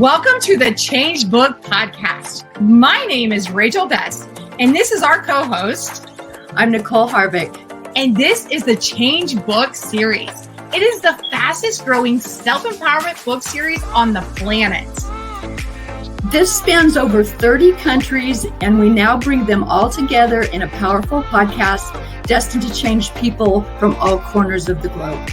Welcome to the Change Book Podcast. My name is Rachel Best, and this is our co-host. I'm Nicole Harvick. And this is the Change Book series. It is the fastest growing self-empowerment book series on the planet. This spans over 30 countries, and we now bring them all together in a powerful podcast destined to change people from all corners of the globe.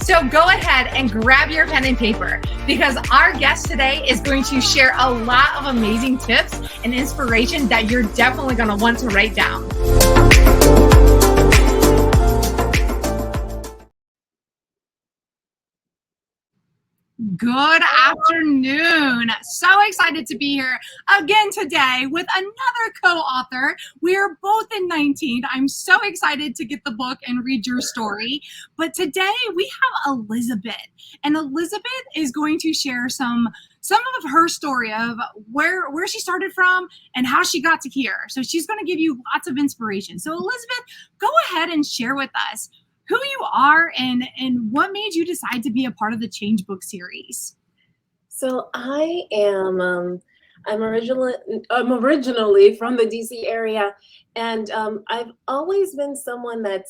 So go ahead and grab your pen and paper because our guest today is going to share a lot of amazing tips and inspiration that you're definitely going to want to write down. Good afternoon. So excited to be here again today with another co-author. We are both in 19. I'm so excited to get the book and read your story. But today we have Elizabeth, and Elizabeth is going to share some of her story of where she started from and how she got to here. So she's going to give you lots of inspiration. So Elizabeth, go ahead and share with us who you are and what made you decide to be a part of the Change Book series. So I am I'm originally from the DC area, and I've always been someone that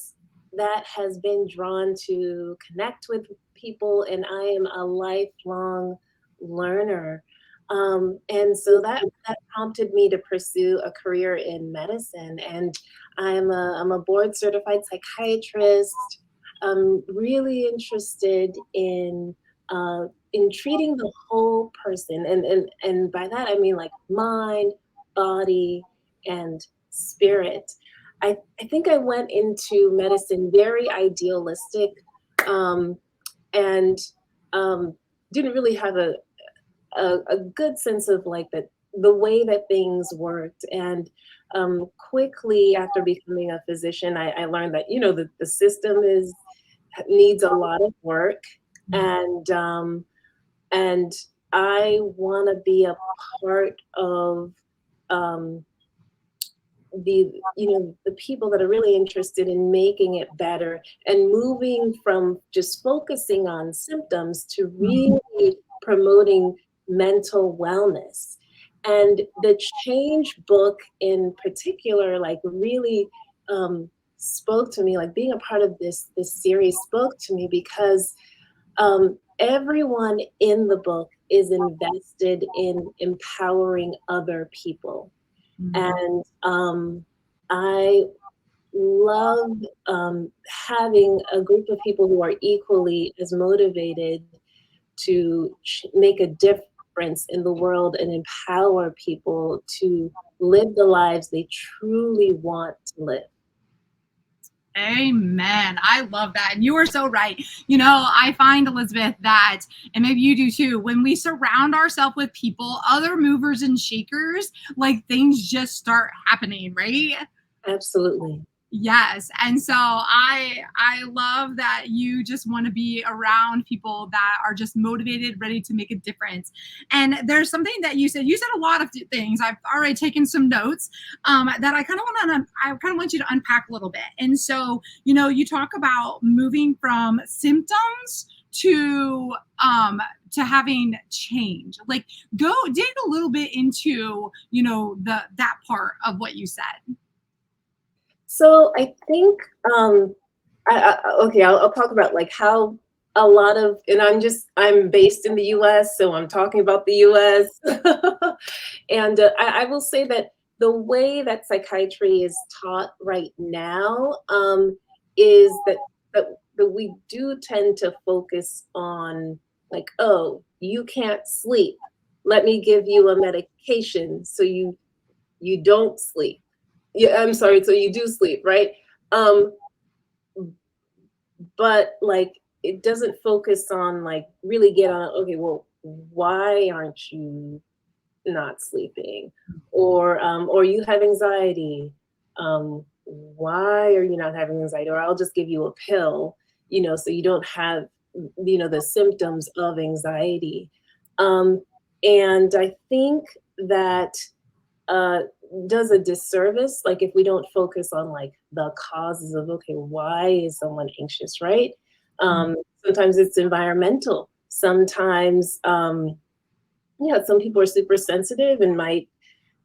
has been drawn to connect with people, and I am a lifelong learner. And so that prompted me to pursue a career in medicine. And I'm a board certified psychiatrist. I'm really interested in treating the whole person. And by that, I mean like mind, body, and spirit. I think I went into medicine very idealistic, and didn't really have a good sense of like the way that things worked. And quickly after becoming a physician, I learned that, the system needs a lot of work. And I want to be a part of the people that are really interested in making it better and moving from just focusing on symptoms to really promoting mental wellness. And the Change book in particular, like really spoke to me, like being a part of this series spoke to me because everyone in the book is invested in empowering other people. And I love having a group of people who are equally as motivated to make a difference in the world and empower people to live the lives they truly want to live. Amen. I love that. And you are so right. I find, Elizabeth, that, and maybe you do too, when we surround ourselves with people, other movers and shakers, like things just start happening, right? Absolutely. Yes. And so I love that you just want to be around people that are just motivated, ready to make a difference. And there's something that you said a lot of things. I've already taken some notes that I kind of want you to unpack a little bit. And so, you talk about moving from symptoms to having change. Like go dig a little bit into, that part of what you said. So I think, I'll talk about like how a lot of, and I'm based in the US, so I'm talking about the US. And I will say that the way that psychiatry is taught right now is that we do tend to focus on like, oh, you can't sleep. Let me give you a medication so you don't sleep. Yeah, I'm sorry. So you do sleep, right? But like, it doesn't focus on like really get on, okay, well, why aren't you not sleeping? Or you have anxiety. Why are you not having anxiety? Or I'll just give you a pill, so you don't have, the symptoms of anxiety. And I think that does a disservice, like if we don't focus on like the causes of, okay, why is someone anxious, right? Sometimes it's environmental. Sometimes yeah, some people are super sensitive and might,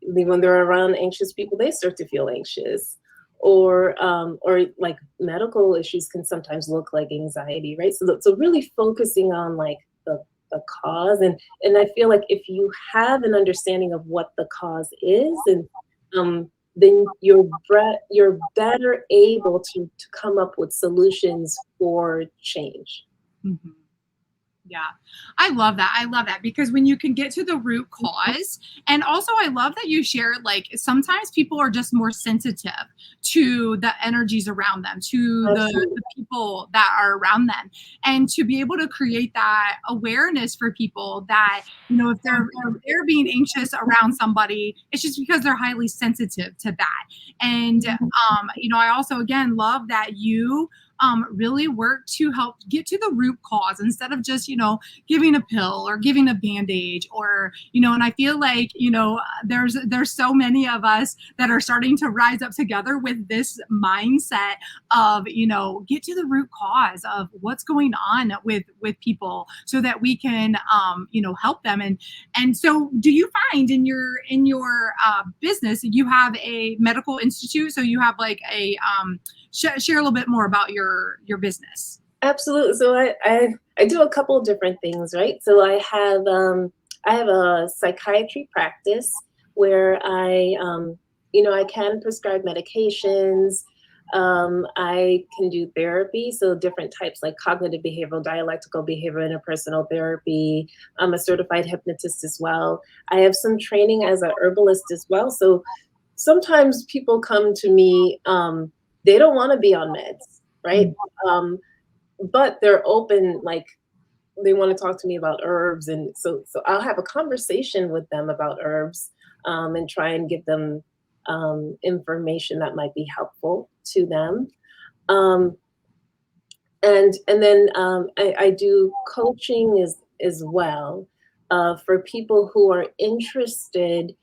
when they're around anxious people, they start to feel anxious. Or like medical issues can sometimes look like anxiety, right? So really focusing on like the cause, and I feel like if you have an understanding of what the cause is, and then you're better able to come up with solutions for change. Mhm. Yeah, I love that. I love that because when you can get to the root cause, and also I love that you shared like sometimes people are just more sensitive to the energies around them, to Absolutely. the people that are around them, and to be able to create that awareness for people that, you know, if they're being anxious around somebody, it's just because they're highly sensitive to that. And you know, I also again love that you really work to help get to the root cause instead of just, you know, giving a pill or giving a bandage or, you know, and I feel like, you know, there's so many of us that are starting to rise up together with this mindset of, you know, get to the root cause of what's going on with people so that we can, you know, help them. And so do you find in your business, you have a medical institute? So you have like a, share a little bit more about your business. Absolutely. So I do a couple of different things, right? So I have a psychiatry practice where you know, I can prescribe medications. I can do therapy, so different types like cognitive behavioral, dialectical behavioral, interpersonal therapy. I'm a certified hypnotist as well. I have some training as an herbalist as well. So sometimes people come to me, they don't want to be on meds, right? Um, but they're open, like they want to talk to me about herbs, and so I'll have a conversation with them about herbs, and try and give them information that might be helpful to them. Um, and then I do coaching as well, for people who are interested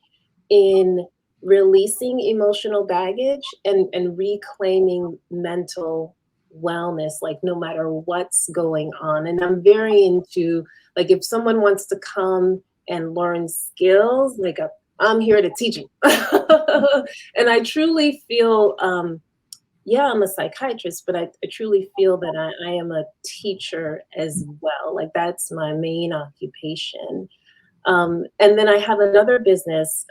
in releasing emotional baggage and reclaiming mental wellness, like no matter what's going on. And I'm very into, like, if someone wants to come and learn skills, like I'm here to teach them. And I truly feel, yeah, I'm a psychiatrist, but I truly feel that I am a teacher as well. Like that's my main occupation. And then I have another business,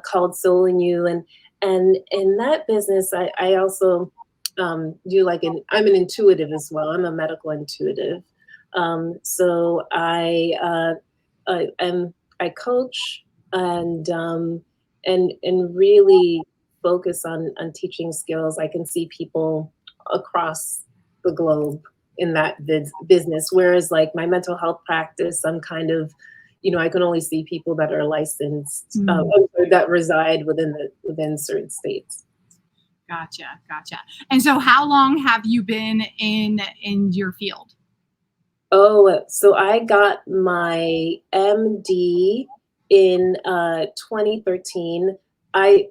called Soul in You, and in that business, I also do like I'm an intuitive as well. I'm a medical intuitive. So I coach and and really focus on teaching skills. I can see people across the globe in that business. Whereas like my mental health practice, I'm kind of, you know, I can only see people that are licensed, that reside within certain states. Gotcha, gotcha. And so how long have you been in your field? Oh, so I got my MD in 2013. I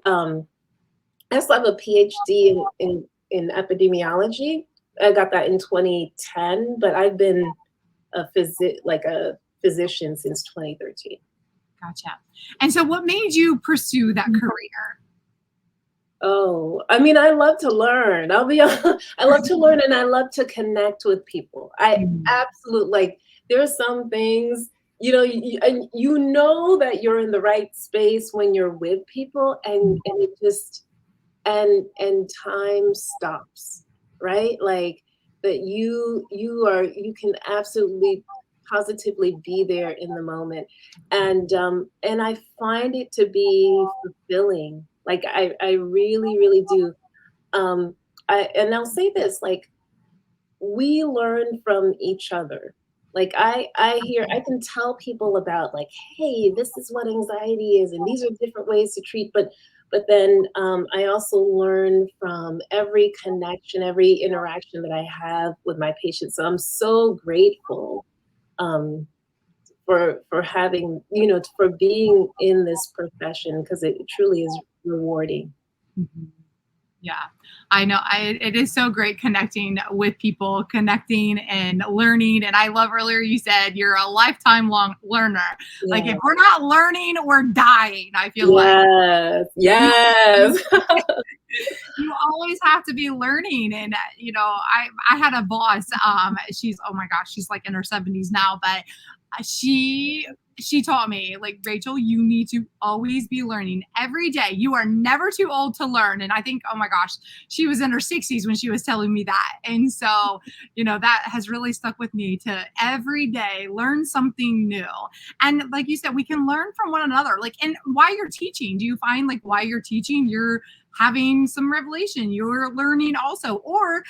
also have a PhD in epidemiology. I got that in 2010, but I've been a physician since 2013. Gotcha. And so what made you pursue that career? Oh, I mean, I love to learn. I'll be honest, I love to learn and I love to connect with people. I Mm. absolutely like, there's some things, you know, and you know that you're in the right space when you're with people, and it just, and time stops, right? Like that you can absolutely positively be there in the moment. And I find it to be fulfilling. Like I really, really do. And I'll say this, like we learn from each other. Like I can tell people about, like, hey, this is what anxiety is, and these are different ways to treat. But then I also learn from every connection, every interaction that I have with my patients. So I'm so grateful, um, for having, you know, for being in this profession, because it truly is rewarding. Mhm. Yeah, I know. It is so great connecting with people, connecting and learning. And I love earlier you said you're a lifetime long learner. Like if Yeah. we're not learning, we're dying. I feel like Yes. you, Yes. you always have to be learning. And I had a boss. She's, oh my gosh, she's like in her 70s now, but she taught me, like, Rachel, you need to always be learning every day. You are never too old to learn. And I think, oh my gosh, she was in her 60s when she was telling me that. And so, that has really stuck with me, to every day learn something new. And like you said, we can learn from one another. Like, and while you're teaching, do you find, like, while you're teaching, you're having some revelation, you're learning also? Or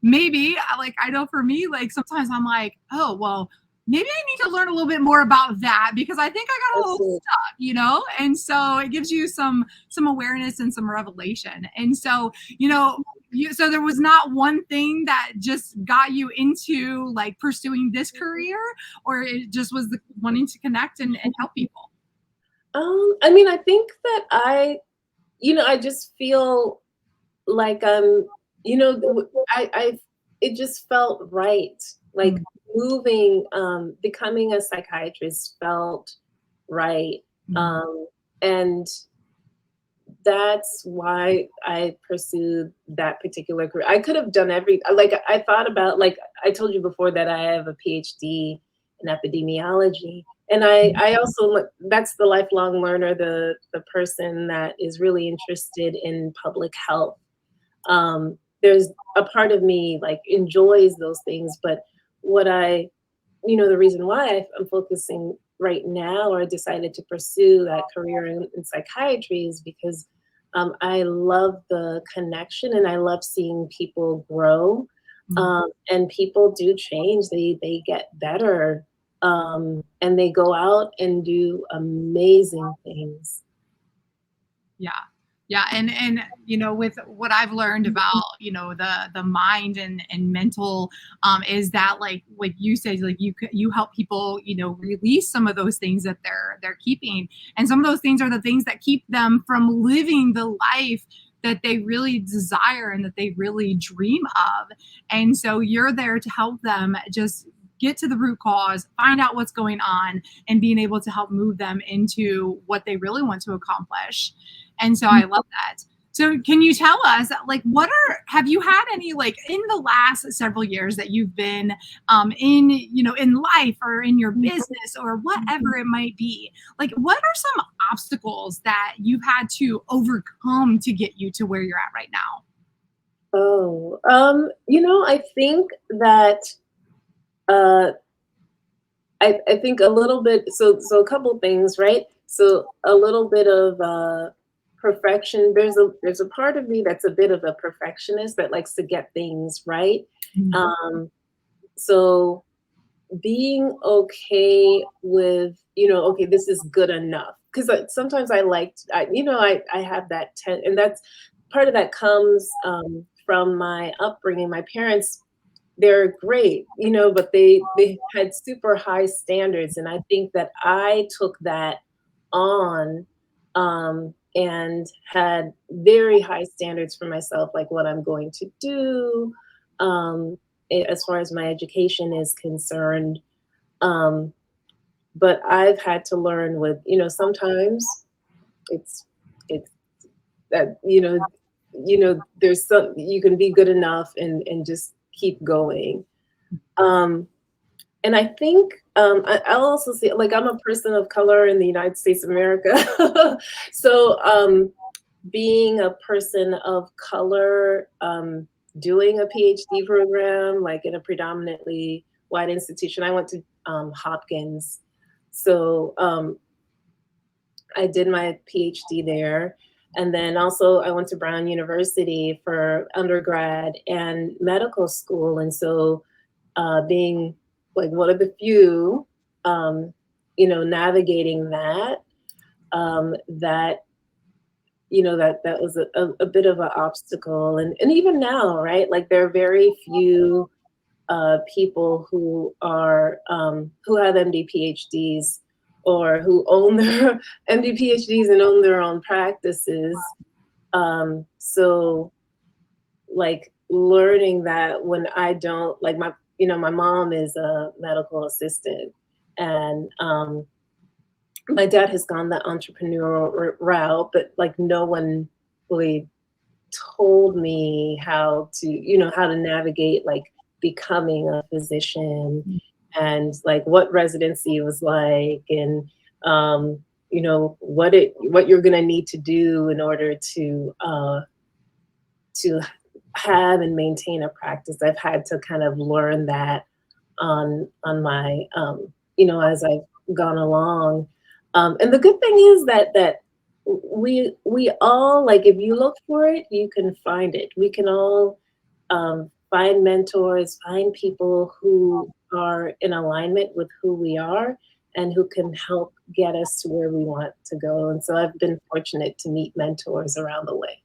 maybe, like, I know for me, like, sometimes I'm like, oh, well, maybe I need to learn a little bit more about that, because I think I got a little Absolutely. stuck. And so it gives you some awareness and some revelation. And so, so there was not one thing that just got you into, like, pursuing this career, or it just was the wanting to connect and help people. I mean, I think that I just feel like I it just felt right. Like moving, becoming a psychiatrist felt right. And that's why I pursued that particular career. I could have done like I thought about, like I told you before, that I have a PhD in epidemiology. And I also, that's the lifelong learner, the person that is really interested in public health. There's a part of me like enjoys those things, but what the reason why I'm focusing right now, or I decided to pursue that career in psychiatry, is because I love the connection and I love seeing people grow. And people do change, they get better, and they go out and do amazing things. Yeah. Yeah. And with what I've learned about, the mind and mental, is that, like what you said, like you help people, release some of those things that they're keeping. And some of those things are the things that keep them from living the life that they really desire and that they really dream of. And so you're there to help them just get to the root cause, find out what's going on, and being able to help move them into what they really want to accomplish. And so I love that. So can you tell us, like, have you had any, like, in the last several years that you've been in life or in your business or whatever it might be, like, what are some obstacles that you've had to overcome to get you to where you're at right now? Oh, I think that I think a little bit, so a couple things, right? So a little bit of perfection. There's a part of me that's a bit of a perfectionist that likes to get things right. So being okay with, okay, this is good enough. Because sometimes I have that and that's part of that comes from my upbringing. My parents, they're great, but they had super high standards, and I think that I took that on, and had very high standards for myself, like what I'm going to do, as far as my education is concerned. But I've had to learn with, sometimes it's it's that there's some, you can be good enough and just keep going. And I think I'll also say, like, I'm a person of color in the United States of America. So being a person of color, doing a PhD program, like in a predominantly white institution, I went to Hopkins. So I did my PhD there. And then also I went to Brown University for undergrad and medical school. And so being like one of the few, navigating that, that was a bit of an obstacle. And even now, right? Like there are very few people who are, who have MD PhDs, or who own their MD PhDs and own their own practices. So like learning that when I don't, like my mom is a medical assistant, and my dad has gone the entrepreneurial route, but like no one really told me how to, how to navigate like becoming a physician, and like what residency was like, and what you're gonna need to do in order to have and maintain a practice. I've had to kind of learn that on my as I've gone along. And the good thing is that we all, like, if you look for it, you can find it. We can all find mentors, find people who are in alignment with who we are and who can help get us to where we want to go. And so I've been fortunate to meet mentors around the way.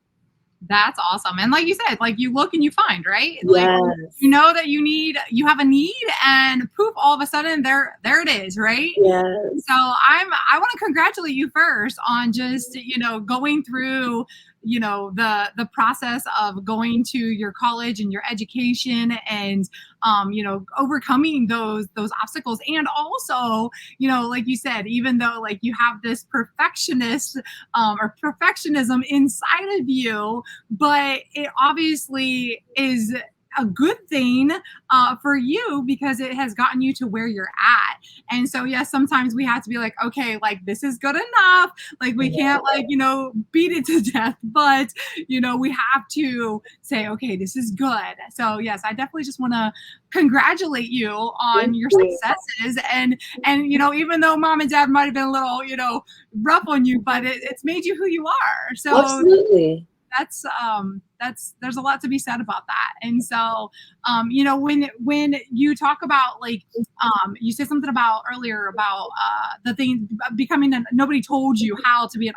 That's awesome. And like you said, like you look and you find, right? Like Yes. you know that you have a need, and poof, all of a sudden there it is, right? Yes. So I want to congratulate you first on just, going through, the process of going to your college and your education, and overcoming those obstacles. And also, like you said, even though like you have this perfectionist or perfectionism inside of you, but it obviously is a good thing for you, because it has gotten you to where you're at. And so, yes, sometimes we have to be like, okay, like this is good enough. Like we can't like, beat it to death, but, we have to say, okay, this is good. So yes, I definitely just want to congratulate you on your successes. And, even though mom and dad might've been a little, rough on you, but it's made you who you are. So absolutely. That's there's a lot to be said about that. And so when you talk about like you said something about earlier about the thing becoming nobody told you how to be an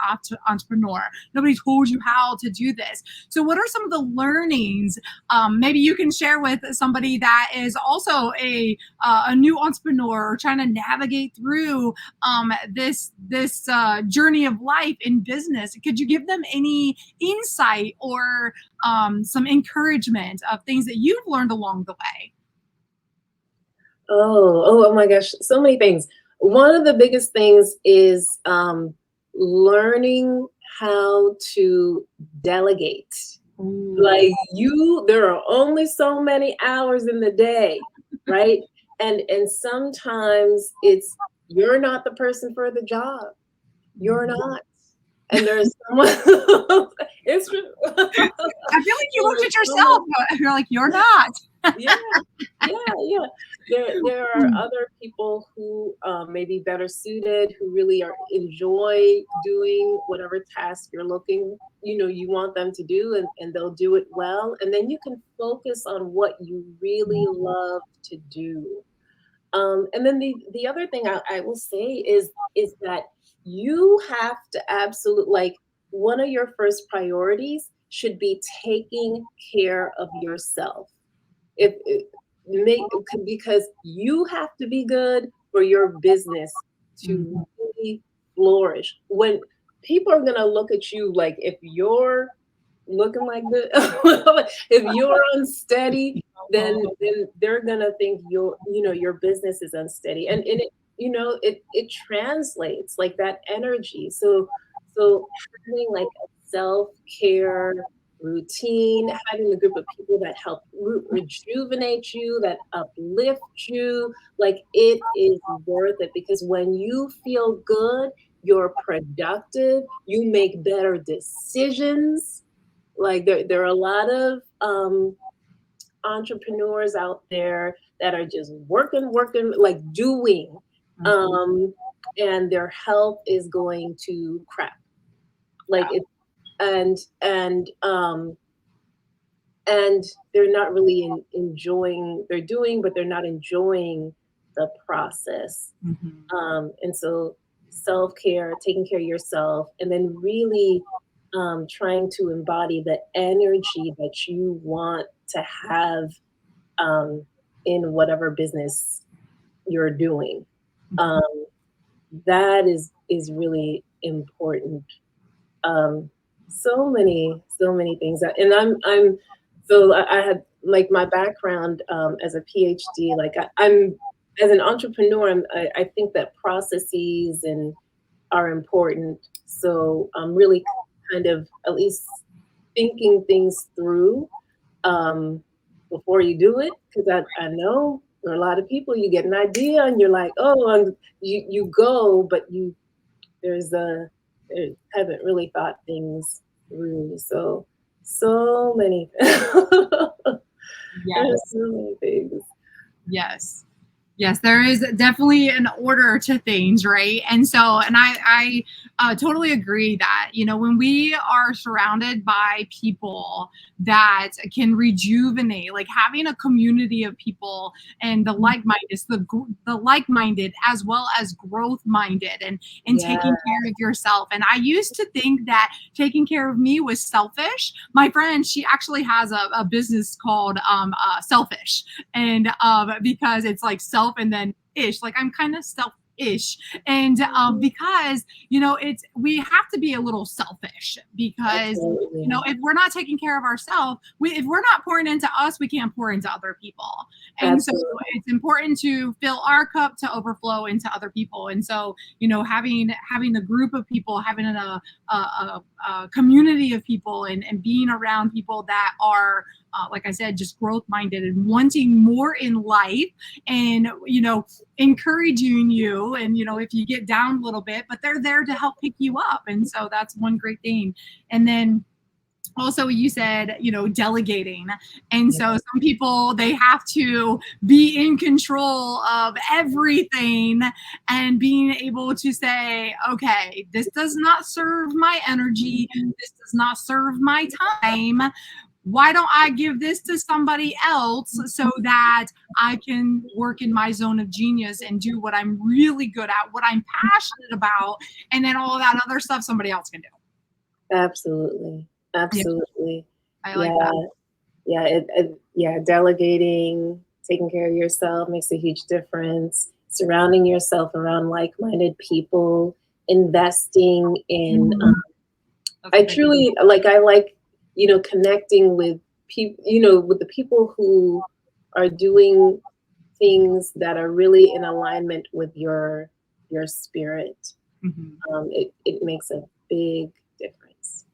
entrepreneur, nobody told you how to do this. So what are some of the learnings maybe you can share with somebody that is also a new entrepreneur, or trying to navigate through this journey of life in business? Could you give them any insight or some encouragement of things that you've learned along the way? Oh my gosh, so many things. One of the biggest things is learning how to delegate. Like there are only so many hours in the day, right? And sometimes you're not the person for the job. You're not. And there's someone it's true. I feel like you looked at yourself, but you're like, you're not. yeah. There are other people who may be better suited, who really enjoy doing whatever task you want them to do, and they'll do it well. And then you can focus on what you really love to do. And then the other thing I will say is that you have to absolutely, one of your first priorities should be taking care of yourself. Because you have to be good for your business to really flourish. When people are gonna look at you, like if you're looking like this, if you're unsteady, then they're gonna think your business is unsteady, and it translates like that energy. So having like a self-care routine, having a group of people that help rejuvenate you, that uplift you, like it is worth it, because when you feel good, you're productive, you make better decisions. Like there are a lot of entrepreneurs out there that are just working, like doing, and their health is going to crap. Like it, and they're not really enjoying. They're doing, but they're not enjoying the process. And so self-care, taking care of yourself, and then really trying to embody the energy that you want to have in whatever business you're doing. That is really important. So many things, and I'm So I had like my background as a PhD, like I'm as an entrepreneur, I think that processes and are important. So I'm really kind of at least thinking things through um, before you do it, because I know there are a lot of people, you get an idea and you're like, oh, and you go, but there haven't really thought things through. So many there's Yes. so many things. Yes. Yes, there is definitely an order to things, right? And so, and I totally agree that, when we are surrounded by people that can rejuvenate, like having a community of people and the like-minded, the like-minded as well as growth-minded, and Yeah, taking care of yourself. And I used to think that taking care of me was selfish. My friend, she actually has a business called Selfish, and because it's like self and then ish, like I'm kind of self-ish, and because it's we have to be a little selfish, because absolutely. if we're not taking care of ourselves, if we're not pouring into us, we can't pour into other people. And so Absolutely. it's important to fill our cup to overflow into other people. And so having the group of people, having a community of people, and being around people that are like I said, just growth minded and wanting more in life, and encouraging you, and if you get down a little bit, but they're there to help pick you up. And so that's one great thing. And then also you said delegating, and so some people, they have to be in control of everything, and being able to say, okay, this does not serve my energy, this does not serve my time, why don't I give this to somebody else so that I can work in my zone of genius and do what I'm really good at, what I'm passionate about, and then all that other stuff somebody else can do. Absolutely. Yeah, Absolutely. I like that. Yeah. Yeah. Yeah. Delegating, taking care of yourself makes a huge difference. Surrounding yourself around like-minded people, investing in, Mhm. That's a I big one. truly I like, connecting with people, with the people who are doing things that are really in alignment with your spirit. Mhm. It makes a big difference.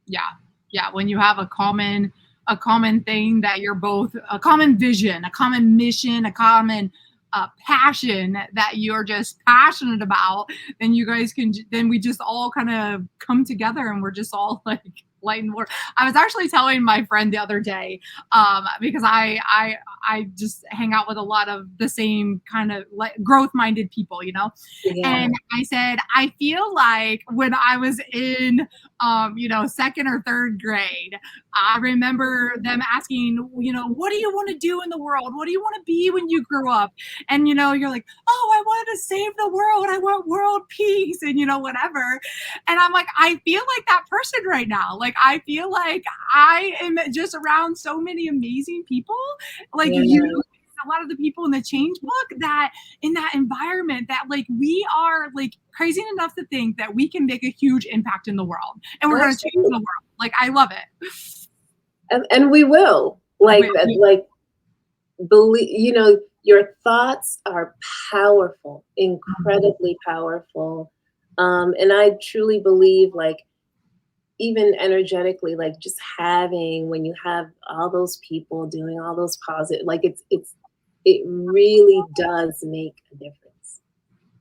Yeah, yeah, when you have a common thing, that you're both, a common vision, a common mission, a common passion that you're just passionate about, then you guys can then we just all kind of come together, and we're just all like light and work. I was actually telling my friend the other day, because I just hang out with a lot of the same kind of like growth minded people, Yeah. and I said, I feel like when I was in second or third grade, I remember them asking, what do you want to do in the world? What do you want to be when you grow up? And, you're like, oh, I want to save the world. I want world peace, and, whatever. And I'm like, I feel like that person right now. Like, I feel like I am just around so many amazing people, like Yeah. you, a lot of the people in the change book, that in that environment, that like we are like crazy enough to think that we can make a huge impact in the world, and we're going to change the Absolutely. world. Like, I love it. And we will like that, like believe, your thoughts are powerful, incredibly powerful. And I truly believe, like, even energetically, like just having, when you have all those people doing all those positive, like it really does make a difference.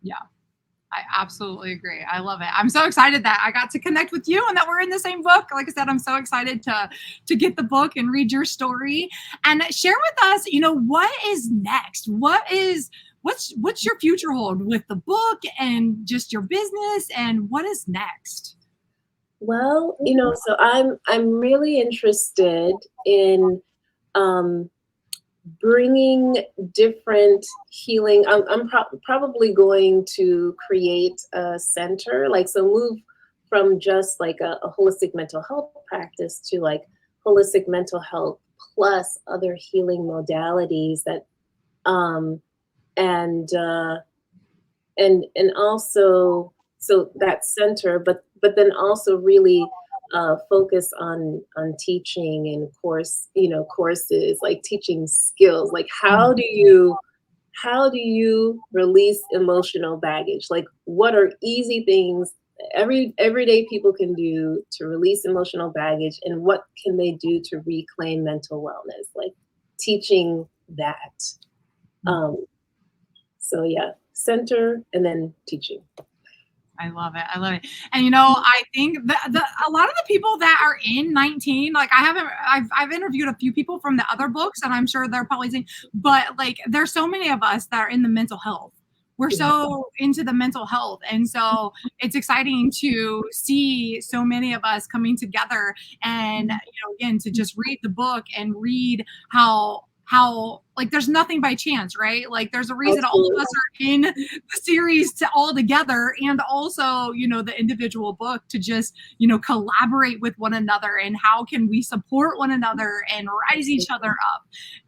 Yeah, I absolutely agree. I love it. I'm so excited that I got to connect with you and that we're in the same book. Like I said, I'm so excited to get the book and read your story and share with us, what is next? What's your future hold with the book and just your business, and what is next? Well, so I'm really interested in um, bringing different healing. I'm probably going to create a center, like, so move from just like a holistic mental health practice to like holistic mental health plus other healing modalities that um and and also, so that center, but then also really focus on teaching and courses, like teaching skills. Like how do you release emotional baggage? Like what are easy things everyday people can do to release emotional baggage, and what can they do to reclaim mental wellness? Like teaching that. So yeah, center and then teaching. I love it. I love it. And I think a lot of the people that are in 19, like I've interviewed a few people from the other books, and I'm sure they're probably saying, but like there's so many of us that are in the mental health. We're so into the mental health. And so it's exciting to see so many of us coming together and, again, to just read the book and read how like there's nothing by chance, right? Like there's a reason all of us are in the series all together, and also, the individual book to just, collaborate with one another, and how can we support one another and rise each other up.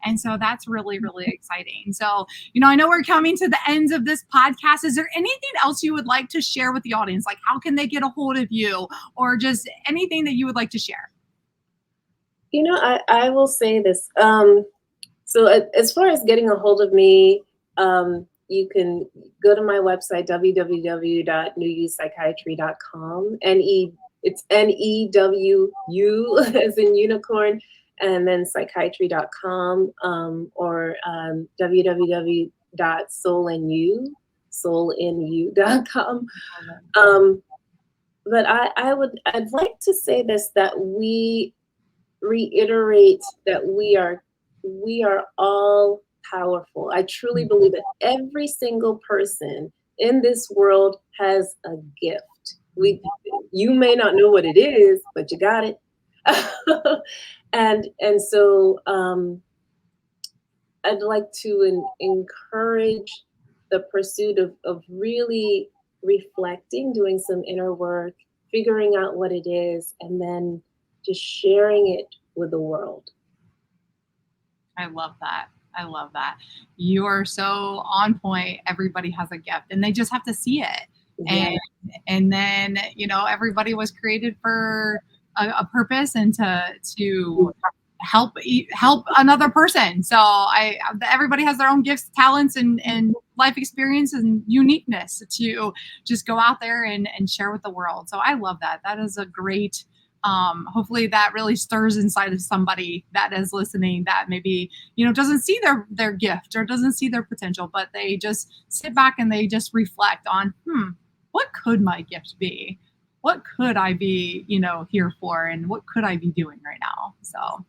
And so that's really, really exciting. So, I know we're coming to the ends of this podcast. Is there anything else you would like to share with the audience? Like how can they get a hold of you, or just anything that you would like to share? I will say this. So as far as getting a hold of me, you can go to my website, www.newuspsychiatry.com. It's NEWU as in unicorn, and then psychiatry.com, or www.soulinyou.com. But I'd like to say this, that we reiterate that we are all powerful. I truly believe that every single person in this world has a gift. You may not know what it is, but you got it. and so I'd like to encourage the pursuit of really reflecting, doing some inner work, figuring out what it is, and then just sharing it with the world. I love that. I love that. You are so on point. Everybody has a gift, and they just have to see it. Yeah. And then, everybody was created for a purpose, and to help another person. So everybody has their own gifts, talents, and life experience and uniqueness to just go out there and share with the world. So I love that. That is a great, hopefully that really stirs inside of somebody that is listening, that maybe, doesn't see their gift or doesn't see their potential, but they just sit back and they just reflect on, what could my gift be? What could I be, here for? And what could I be doing right now? So,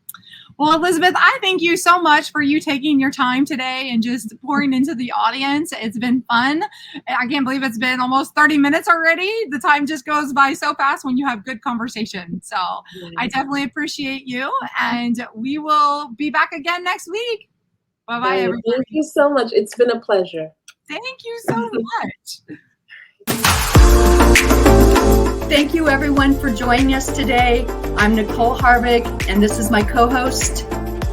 well, Elizabeth, I thank you so much for you taking your time today and just pouring into the audience. It's been fun. I can't believe it's been almost 30 minutes already. The time just goes by so fast when you have good conversation. So I definitely appreciate you, and we will be back again next week. Bye-bye, everybody. Thank you so much. It's been a pleasure. Thank you so much. Thank you, everyone, for joining us today. I'm Nicole Harvick, and this is my co-host,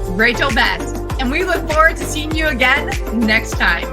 Rachel Best. And we look forward to seeing you again next time.